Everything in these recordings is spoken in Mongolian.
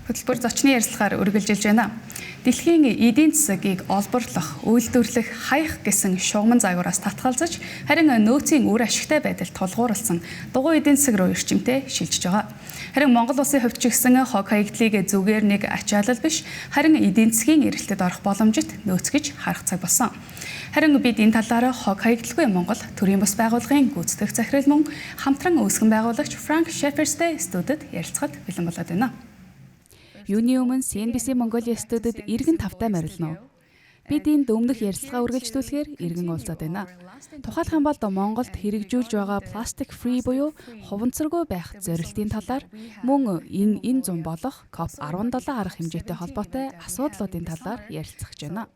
Хөтөлбөр зочны ярилцлагаар үргэлжилж байна. Дэлхийн эдийн засгийг олборлох, үйлдвэрлэх, хаях гэсэн шугамн загвараас татгалзаж, харин нөөцийн үр ашигтай байдал тулгуурласан дугуй эдийн засаг руу эрчимтэй шилжиж байгаа. Харин Монгол улсын хувьд ч гэсэн хог хаягдлыг зүгээр нэг ачаалал биш, харин эдийн засгийн эрэлтэд орох боломжит нөөц гэж харах цаг болсон. Харин бид энэ талаараа хог хаягдалгүй Монгол төрийн бас байгууллагын гүйцэтгэх захирал мөн хамтран үүсгэн байгуулагч Frank Shepard-тэй студид ярилцахад бэлэн болоод байна. Юуны өмнө CNBC Mongolia студид иргэн тавтай морилно. Бид энд өмнөх ярилцлага үргэлжлүүлэхээр иргэн уулзаад байна. Тухайлх юм бол Монголд хэрэгжүүлж байгаа plastic free буюу хуванцаргүй байх зорилтын талаар мөн энэ зам болох COP17 гарах хэмжээтэй холбоотой асуудлуудын талаар ярилцах гэж байна.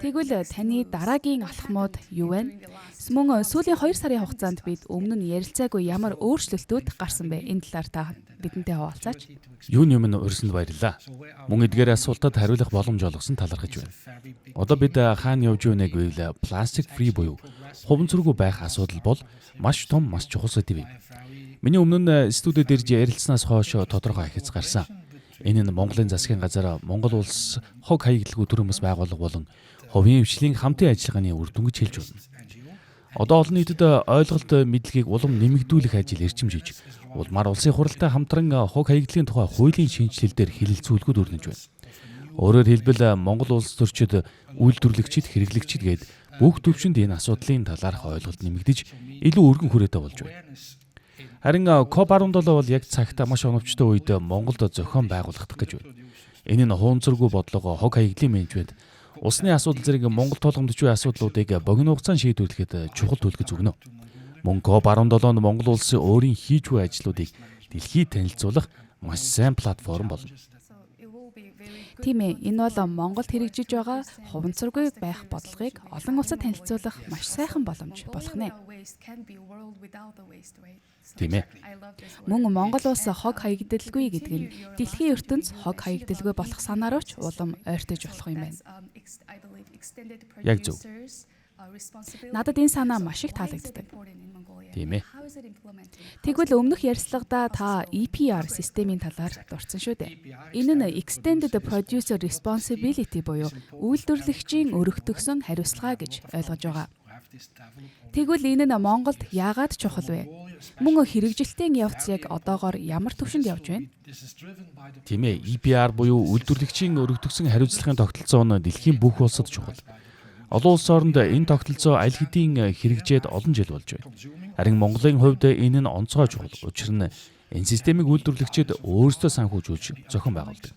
Тэгвэл таны дараагийн алхмууд юу вэ? Мөн сүүлийн 2 сарын хугацаанд бид өмнө нь ярилцаагүй ямар өөрчлөлтүүд гарсан бэ? Энэ талаар та бидэнтэй хуваалцаач. Юуны өмнө урьсанд баярлалаа. Мөн эдгээр асуултад хариулах боломж олгосон талархаж байна. Одоо бид хаана явж байгааг гэвэл plastic free буюу хуванцаргүй байх асуудал бол маш том, маш чухал сэдв юм. Миний өмнө нь студид ирж ярилцсанаас хойш тодорхой ахиц гарсан. Энэ нь Монголын засгийн газар Монгол улс хог хаягдлгүй төрийн бас байгууллага болон хувийн хвшлийн хамтын ажиллагааны үр дүн гэж хэлж байна. Одоо олон нийтэд ойлголт мэдлэгийг улам нэмэгдүүлэх ажил эрчимжиж, улмаар улсын хуралтай хамтран хог хаягдлын тухай хуулийн шинжилэлээр хэлэлцүүлгүүд өрнөж байна. Өөрөөр хэлбэл Монгол улс төрчид үйлдвэрлэгчид, хэрэглэгчид гээд бүх төвшөнд энэ асуудлын талаарх ойлголт нэмэгдэж илүү өргөн хүрээтэй болж байна. Харин COP17 бол яг цагтаа маш оновчтой үед Монголд зохион байгуулагдах гэж байна. Энэ нь хуунцаргүй бодлого, хог хаягдлын менежмент, усны асуудал зэрэг Монгол тулгамдч буй асуудлуудыг богино хугацаанд шийдвэрлэхэд чухал төлөв өгнө. Мөн COP17-нд Монгол улсын өөрийн хийж буй ажлуудыг дэлхийд танилцуулах маш сайн платформ болно. Тийм ээ, энэ бол Монголд хэрэгжиж байгаа хуванцаргүй байх бодлогыг олон улсад танилцуулах маш сайхан боломж болох нэ. Тийм ээ. Мөн Монгол улс хог хаягдалгүй гэдэг нь дэлхийн ертөнц хог хаягдалгүй болох санаараа ч улам ойртож болох юм байна. Яг зөв. Надад энэ санаа маш их таалагддаг. Тийм ээ. Тэгвэл өмнөх ярилцлагада та EPR системийн талаар дурдсан шүү дээ. Энэ нь Extended Producer Responsibility буюу үйлдвэрлэгчийн өргөтгсөн хариуцлага гэж ойлгож байгаа. Тэгвэл энэ нь Монголд яагаад чухал вэ? Мөн хэрэгжилтийн явц яг одоогоор ямар түвшинд явж байна? Тийм ээ. EPR буюу үйлдвэрлэгчийн өргөтгсөн хариуцлагын тогтолцоо нь дэлхийн бүх улсад чухал. Олон улс оронд энэ тогтолцоо аль хэдийн хэрэгжээд олон жил болж байна. Харин Монголын хувьд энэ нь онцгой чухал. Учир нь энэ системийг үйлдвэрлэгчид өөрсдөө санхүүжүүлж зохион байгуулдаг.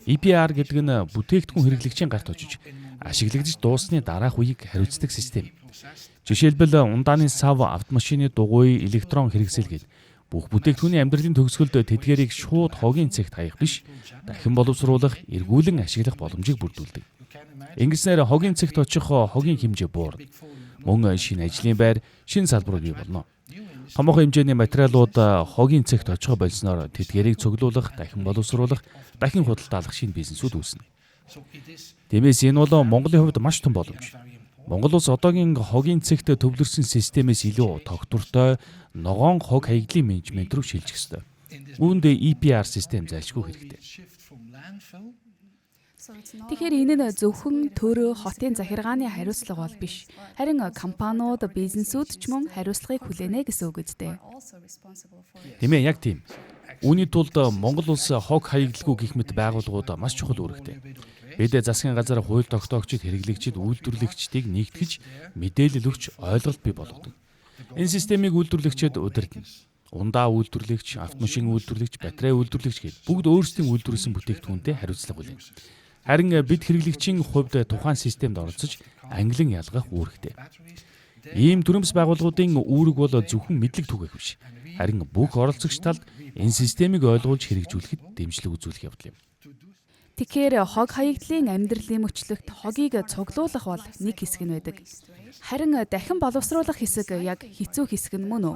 EPR гэдэг нь бүтээгдэхүүн хэрэглэгчийн гарт очиж ашиглагдаж дуусны дараах үеийг хариуцдаг систем. Жишээлбэл ундааны сав, автомашины дугуй, электрон хэрэгсэл гээд бүх бүтээгдэхүүний амьдралын төгсгөлд тэдгээрийг шууд хогийн цэгт хаях биш, дахин боловсруулах, эргүүлэн ашиглах боломжийг бүрдүүлдэг. Ингэснээр хогийн цэгт очих хогийн хэмжээ буурна. Мөн шинэ ажлын байр, шинэ салбарууд бий болно. Томоохон хэмжээний материалууд хогийн цэгт очих болсноор тэдгээрийг цуглуулах, дахин боловсруулах, дахин худалдаалах шинэ бизнесүүд үүснэ. Тиймээс энэ бол Монголын хувьд маш том боломж. Монгол улс одоогийн хогийн цэгт төвлөрсөн системээс илүү тогтвортой, ногоон хог хаягдлын менежмент рүү шилжих ёстой. Үүнд EPR систем зайлшгүй хэрэгтэй. Тэгэхээр энэ нь зөвхөн төрөө хотын захиргааны хариуцлага бол биш. Харин компаниуд, бизнесүүд ч мөн хариуцлагыг хүлээнэ гэсэн үг үстэй. Тийм ээ, яг тийм. Үүний тулд Монгол улс хог хаягдлгүй гэх мэт байгууллагууд маш чухал үүрэгтэй. Бид засгийн газар хууль тогтоогчид, хэрэглэгчид, үйлдвэрлэгчдийг нэгтгэж мэдээлэл өгч ойлголт бий болгодог. Энэ системийг үйлдвэрлэгчид удирдна. Ундаа үйлдвэрлэгч, автомашин үйлдвэрлэгч, батарей үйлдвэрлэгч гээд бүгд өөрсдийн үйлдвэрлэсэн бүтээгдэхүүнтэй хариуцлага хүлээнэ. Харин бид хэрэглэгчийн хувьд тухайн системд оролцож ангилан ялгах үүрэгтэй. Ийм төрөмс байгууллагуудын үүрэг бол зөвхөн мэдлэг түгээх биш. Харин бүх оролцогч талд энэ системийг ойлгуулж хэрэгжүүлэхэд дэмжлэг үзүүлэх явдал юм. Тэгэхээр хог хаягдлын амьдралын мөчлөгт хогийг цуглуулах бол нэг хэсэг нь байдаг. Харин дахин боловсруулах хэсэг яг хэцүү хэсэг нь мөн үү?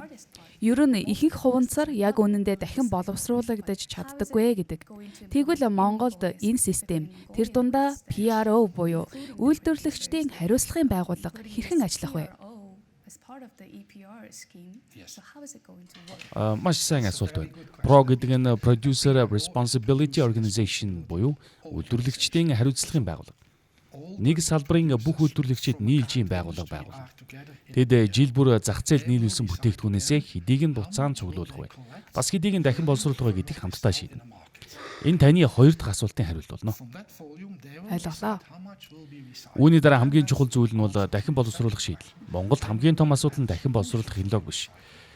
Ер нь ихэнх хуванцар яг үнэндээ дахин боловсруулагдаж чаддаггүй гэдэг. Тэгвэл Монголд энэ систем тэр дундаа PRO буюу үйлдвэрлэгчдийн хариуцлагын байгууллага хэрхэн ажиллах вэ? Маш сайн асуулт байна. PRO гэдэг нь Producer Responsibility Organization буюу үйлдвэрлэгчдийн хариуцлагын байгууллага. Нэг салбарын бүх үйлдвэрлэгчид нийлж ийм байгууллага байгуулна. Тэд жил бүр зах зээлд нийлүүлсэн бүтээгдэхүүнээсээ хэдийг нь буцаан цуглуулах вэ? Бас хэдийг нь дахин боловсруулах вэ гэдгийг хамтдаа шийднэ. Энэ таны хоёр дахь асуултын хариулт болно. Ойлголоо. Үүний дараа хамгийн чухал зүйл нь бол дахин боловсруулах шийдэл. Монголд хамгийн том асуудал нь дахин боловсруулах технологи биш.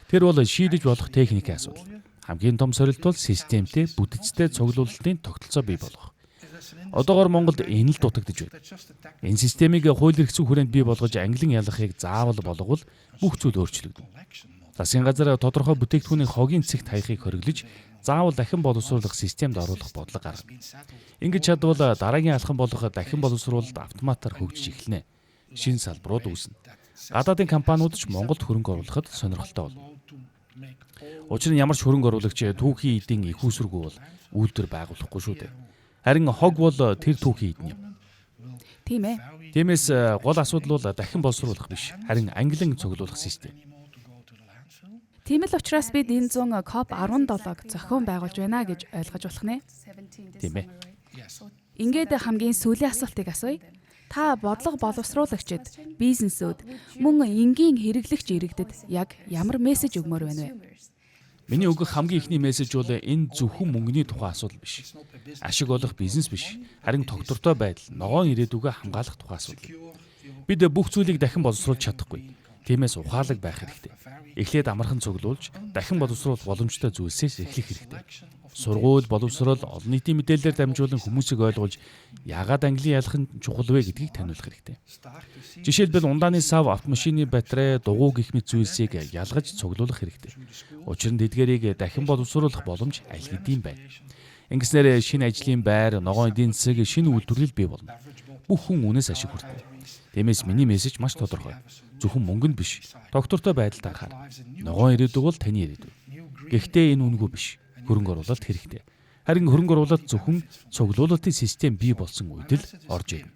Тэр бол шийдэж болох техникийн асуудал. Хамгийн том сорилт бол системтэй, бүтэцтэй цуглуулалтын тогтолцоо бий болгох. Одоогоор Монголд энэ л дутагдж байна. Энэ системийг хууль эрх зүйн хүрээнд бий болгож ангилан ялгахыг заавал болговол бүх зүйл өөрчлөгдөнө. Засгийн газар тодорхой бүтээгдэхүүний хогийн цэгт хаяхыг хориглож заавал дахин боловсруулах системд оруулах бодлого гаргана. Ингэж чадвал дараагийн алхам болох дахин боловсруулалт автоматар хөгжиж эхэлнэ. Шинэ салбарууд үүснэ. Гадаадын компаниуд ч Монголд хөрөнгө оруулахад сонирхолтой болно. Учир нь ямар ч хөрөнгө оруулагч түүхийн эдийн их үүсвэргүй бол үйлдвэр байгуулахгүй шүү дээ. Харин хог бол тэр түүхийн эдэн юм. Тийм ээ. Тиймээс гол асуудал бол дахин боловсруулах биш, харин ангилан цуглуулах систем. Тийм л учраас бид энэ 100 COP17-г зохион байгуулж байна гэж ойлгож болох нэ. Тийм ээ. Ингээд хамгийн сүүлийн асуултыг асууя. Та бодлого боловсруулагчид, бизнесүүд, мөн энгийн хэрэглэгч иргэдэд яг ямар мессеж өгмөр байна вэ? Миний өгөх хамгийн ихний мессеж бол энэ зөвхөн мөнгөний тухай асуудал биш. Ашиг олох бизнес биш, харин тогтвортой байдал, ногоон ирээдүгөө хамгаалах тухай асуудал. Бид бүх зүйлийг дахин боловсруулж чадахгүй. Тиймээс ухаалаг байх хэрэгтэй. Эхлээд амархан цуглуулж, дахин боловсруулах боломжтой зүйлсээс эхлэх хэрэгтэй. Сургууль, боловсрол, олон нийтийн мэдээлэлээр дамжуулан хүмүүсийг ойлгуулж, яагаад ангилан ялах нь чухал вэ гэдгийг таниулах хэрэгтэй. Жишээлбэл ундааны сав, автомашины батарей, дугуй гэх мэт зүйлсийг ялгаж цуглуулах хэрэгтэй. Учир нь тэдгээрийг дахин боловсруулах боломж аль хэдийн байна. Ингэснээр шинэ ажлын байр, ногоон эдийн засаг, шинэ үйлдвэрлэл бий болно. Бүх хүн үнээс ашиг хүртэнэ. Тиймээс миний мессеж маш тодорхой. Зөвхөн мөнгөнд биш, тогтвортой байдалд анхаар. Ногоон ирээдүг бол таны ирээдүг. Гэхдээ энэ үнэгүй биш. Хөрөнгө оруулалт хэрэгтэй. Харин хөрөнгө оруулалт зөвхөн цуглуулалтын систем бий болсон үед л орж ирнэ.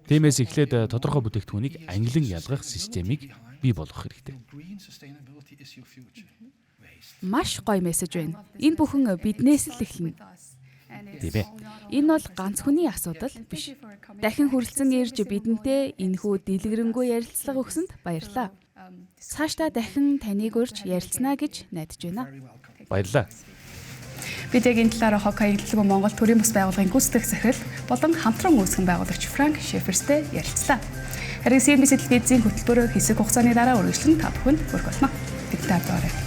Тиймээс эхлээд тодорхой бүтээгдэхүүнийг ангилан ялгах системийг бий болгох хэрэгтэй. Маш гоё мессеж байна. Энэ бүхэн биднээс л эхэлнэ. Тийм ээ. Энэ бол ганц хүний асуудал биш. Дахин хүрэлцэн ирж бидэнтэй энэхүү дэлгэрэнгүй ярилцлага өгсөнд баярлалаа. Цаашдаа дахин таныг урьж ярилцсана гэж найдаж байна. Баярлалаа. Бид яг энэ талаараа хог хаягдлаггүй Монгол төрийн бас байгууллагын гүйцэтгэх захирал болон хамтран үүсгэн байгуулагч Франк Шеферстэй ярилцлаа. Харин CNBC телевизийн хөтөлбөрөөр хэсэг хугацааны дараа үргэлжлэн та бүхэнд хүргэх болно. Тэгтээ аваарай.